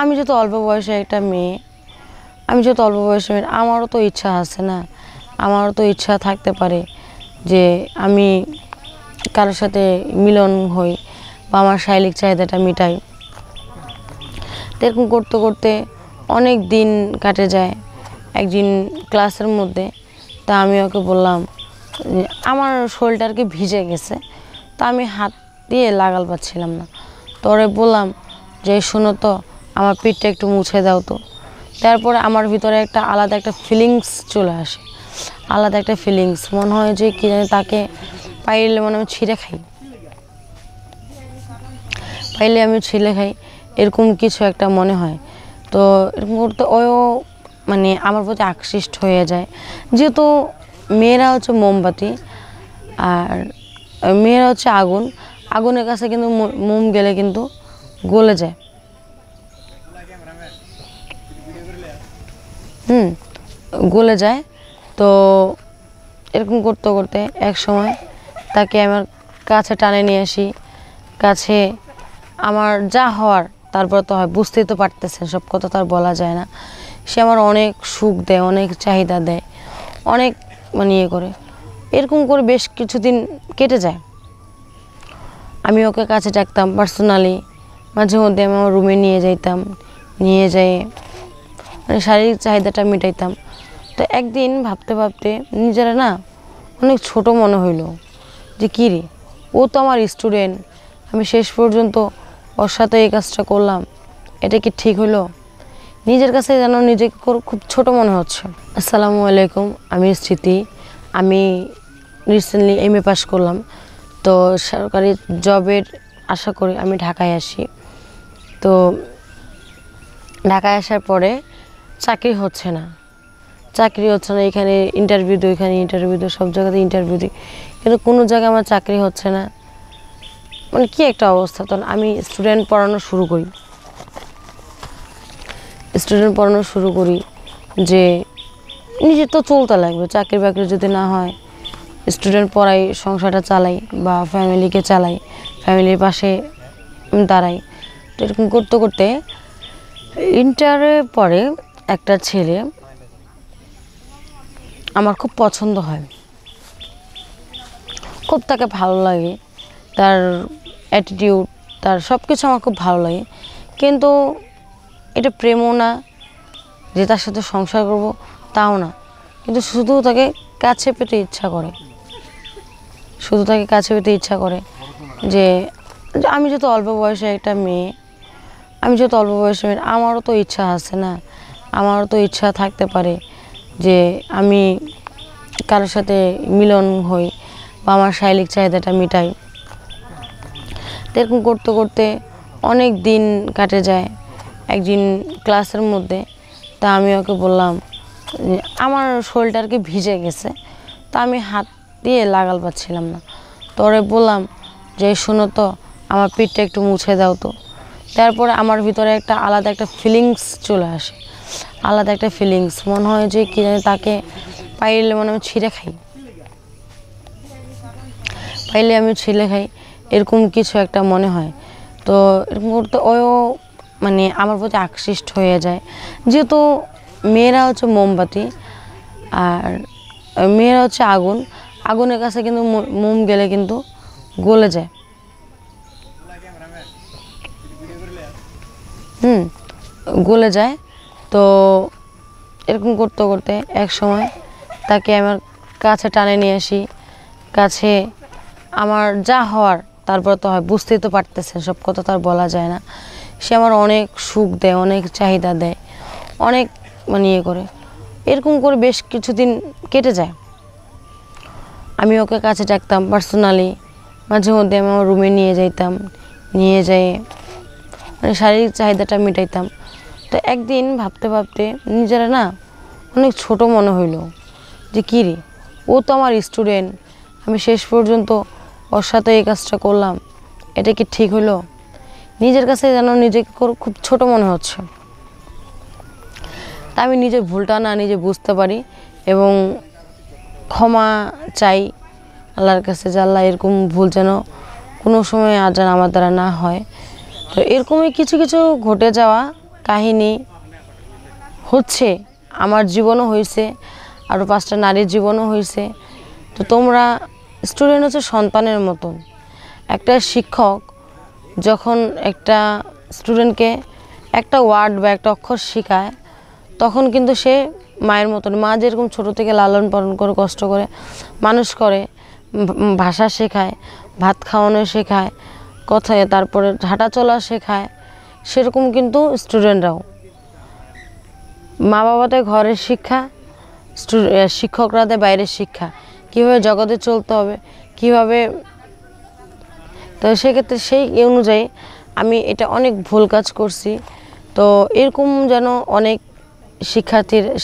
আমি যত অল্প বয়সে একটা মেয়ে, আমারও তো ইচ্ছা আছে না, আমারও তো ইচ্ছা থাকতে পারে যে আমি কারোর সাথে মিলন হই বা আমার শারীরিক চাহিদাটা মিটাই। এরকম করতে করতে অনেক দিন কাটে যায়। একদিন ক্লাসের মধ্যে তা আমি ওকে বললাম, আমার শরীরটা আর কি ভিজে গেছে, তা আমি হাত দিয়ে লাগাল পাচ্ছিলাম না। তো ওরে বললাম যে শোনো তো, আমার পিঠটা একটু মুছে দাও তো। তারপরে আমার ভিতরে একটা আলাদা একটা ফিলিংস চলে আসে, আলাদা একটা ফিলিংস মনে হয় যে কী জানি তাকে পাইলে মনে আমি ছিঁড়ে খাই, এরকম কিছু একটা মনে হয়। তো এরকম করতে ও মানে আমার প্রতি আকৃষ্ট হয়ে যায়। যেহেতু মেয়েরা হচ্ছে মোমবাতি আর মেয়েরা হচ্ছে আগুন, আগুনের কাছে কিন্তু মোম গেলে কিন্তু গলে যায়। গলে যায়। তো এরকম করতে করতে এক সময় তাকে আমার কাছে টানে নিয়ে আসি। কাছে আমার যা হওয়ার তারপর তো হয়, বুঝতেই তো পারতেছেন, সব কথা তো আর বলা যায় না। সে আমার অনেক সুখ দেয়, অনেক চাহিদা দেয়, অনেক ইয়ে করে। এরকম করে বেশ কিছুদিন কেটে যায়। আমি ওকে কাছে ডাকতাম পার্সোনালি, মাঝে মধ্যে আমি আমার রুমে নিয়ে যাইতাম, নিয়ে যেয়ে শারীরিক চাহিদাটা মিটাইতাম। তো একদিন ভাবতে ভাবতে নিজেরা না অনেক ছোট মনে হইলো যে কী রে, ও তো আমার স্টুডেন্ট, আমি শেষ পর্যন্ত ওর সাথে এই কাজটা করলাম, এটা কি ঠিক হলো? নিজের কাছে যেন নিজেকে খুব ছোট মনে হচ্ছে। আসসালামু আলাইকুম, আমি স্মৃতি। আমি রিসেন্টলি MA পাস করলাম। তো সরকারি জবের আশা করি আমি ঢাকায় আসি। তো ঢাকায় আসার পরে চাকরি হচ্ছে না, এখানে ইন্টারভিউ দিই, ওইখানে ইন্টারভিউ দিই, সব জায়গাতে ইন্টারভিউ দিই, কিন্তু কোনো জায়গায় আমার চাকরি হচ্ছে না। মানে কী একটা অবস্থা। তখন আমি স্টুডেন্ট পড়ানো শুরু করি যে নিজে তো চলতে লাগবে, চাকরি বাকরি যদি না হয়, স্টুডেন্ট পড়াই, সংসারটা চালাই বা ফ্যামিলিকে চালাই, ফ্যামিলির পাশে দাঁড়াই। তো এরকম করতে করতে ইন্টারের পরে একটা ছেলে আমার খুব পছন্দ হয়, খুব তাকে ভালো লাগে, তার অ্যাটিটিউড, তার সব কিছু আমার খুব ভালো লাগে। কিন্তু এটা প্রেমও না যে তার সাথে সংসার করব, তাও না, কিন্তু শুধু তাকে কাছে পেতে ইচ্ছা করে। যে আমি যত অল্প বয়সে একটা মেয়ে, আমারও তো ইচ্ছা আছে না, আমারও তো ইচ্ছা থাকতে পারে যে আমি কারোর সাথে মিলন হই বা আমার শারীরিক চাহিদাটা মিটাই। এরকম করতে করতে অনেক দিন কাটে যায়। একদিন ক্লাসের মধ্যে তা আমি ওকে বললাম, আমার শরীরটা আর কি ভিজে গেছে, তা আমি হাত দিয়ে লাগাল পাচ্ছিলাম না। তো ওরে বললাম যে শোনো তো, আমার পিঠটা একটু মুছে দাও তো। তারপরে আমার ভিতরে একটা আলাদা একটা ফিলিংস চলে আসে, আলাদা একটা ফিলিংস মনে হয় যে কী জানি তাকে পাইলে আমি ছিঁড়ে খাই, এরকম কিছু একটা মনে হয়। তো এরকম করতে ও আমার প্রতি আকৃষ্ট হয়ে যায়। যেহেতু মেয়েরা হচ্ছে মোমবাতি আর মেয়েরা হচ্ছে আগুন, আগুনের কাছে কিন্তু মোম গেলে কিন্তু গলে যায়। গলে যায়। তো এরকম করতে করতে এক সময় তাকে আমার কাছে টানে নিয়ে আসি। কাছে আমার যা হওয়ার তারপর তো হয়, বুঝতেই তো পারতেছেন, সব কথা তো আর বলা যায় না। সে আমার অনেক সুখ দেয়, অনেক চাহিদা দেয়, অনেক ইয়ে করে। এরকম করে বেশ কিছুদিন কেটে যায়। আমি ওকে কাছে ডাকতাম পার্সোনালি, মাঝে মধ্যে আমি আমার রুমে নিয়ে যাইতাম, নিয়ে যেয়ে শারীরিক চাহিদাটা মিটাইতাম। তো একদিন ভাবতে ভাবতে নিজেরা না অনেক ছোট মনে হইলো যে কী রে, ও তো আমার স্টুডেন্ট, আমি শেষ পর্যন্ত ওর সাথে এই কাজটা করলাম, এটা কি ঠিক হলো? নিজের কাছে যেন নিজেকে খুব ছোট মনে হচ্ছে। তা আমি নিজের ভুলটা না নিজে বুঝতে পারি এবং ক্ষমা চাই আল্লাহর কাছে যে আল্লাহ এরকম ভুল যেন কোনো সময় আর যেন আমার দ্বারা না হয়। তো এরকমই কিছু কিছু ঘটে যাওয়া কাহিনী হচ্ছে, আমার জীবনও হয়েছে, আরও 5টা নারীর জীবনও হয়েছে। তো তোমরা স্টুডেন্ট হচ্ছে সন্তানের মতন। একটা শিক্ষক যখন একটা স্টুডেন্টকে একটা ওয়ার্ড বা একটা অক্ষর শেখায়, তখন কিন্তু সে মায়ের মতন, মা যেরকম ছোটো থেকে লালন পালন করে কষ্ট করে মানুষ করে, ভাষা শেখায়, ভাত খাওয়ানো শেখায়, কথায় তারপরে হাঁটা চলা শেখায়, সেরকম কিন্তু স্টুডেন্টরাও। মা বাবা দেয় ঘরের শিক্ষা, শিক্ষকরা দেয় বাইরের শিক্ষা, কীভাবে জগতে চলতে হবে, কীভাবে। তো সেক্ষেত্রে সেই অনুযায়ী আমি এটা অনেক ভুল কাজ করছি। তো এরকম যেন অনেক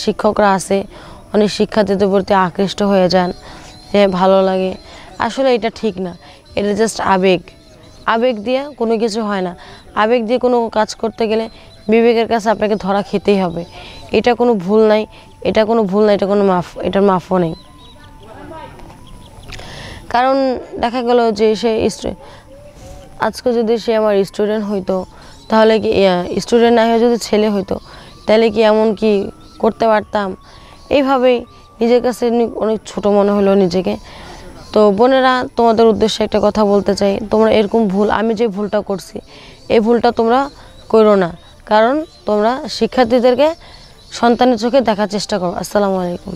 শিক্ষকরা আছে, অনেক শিক্ষার্থীদের প্রতি আকৃষ্ট হয়ে যান, যে ভালো লাগে। আসলে এটা ঠিক না, এটা জাস্ট আবেগ। আবেগ দিয়ে কোনো কিছু হয় না। আবেগ দিয়ে কোনো কাজ করতে গেলে বিবেকের কাছে আপনাকে ধরা খেতেই হবে। এটা কোনো ভুল নাই, এটা কোনো ভুল নাই, এটার মাফও নেই। কারণ দেখা গেল যে আজকে যদি সে আমার স্টুডেন্ট হইতো, তাহলে কি স্টুডেন্ট না হয়ে যদি ছেলে হইতো, তাহলে কি এমন কি করতে পারতাম? এইভাবেই নিজের কাছে অনেক ছোট মনে হলো নিজেকে। তো বোনেরা, তোমাদের উদ্দেশ্যে একটা কথা বলতে চাই, তোমরা এরকম ভুল, আমি যে ভুলটা করছি, এই ভুলটা তোমরা করো না। কারণ তোমরা শিক্ষার্থীদেরকে সন্তানের চোখে দেখার চেষ্টা করো। আসসালামু আলাইকুম।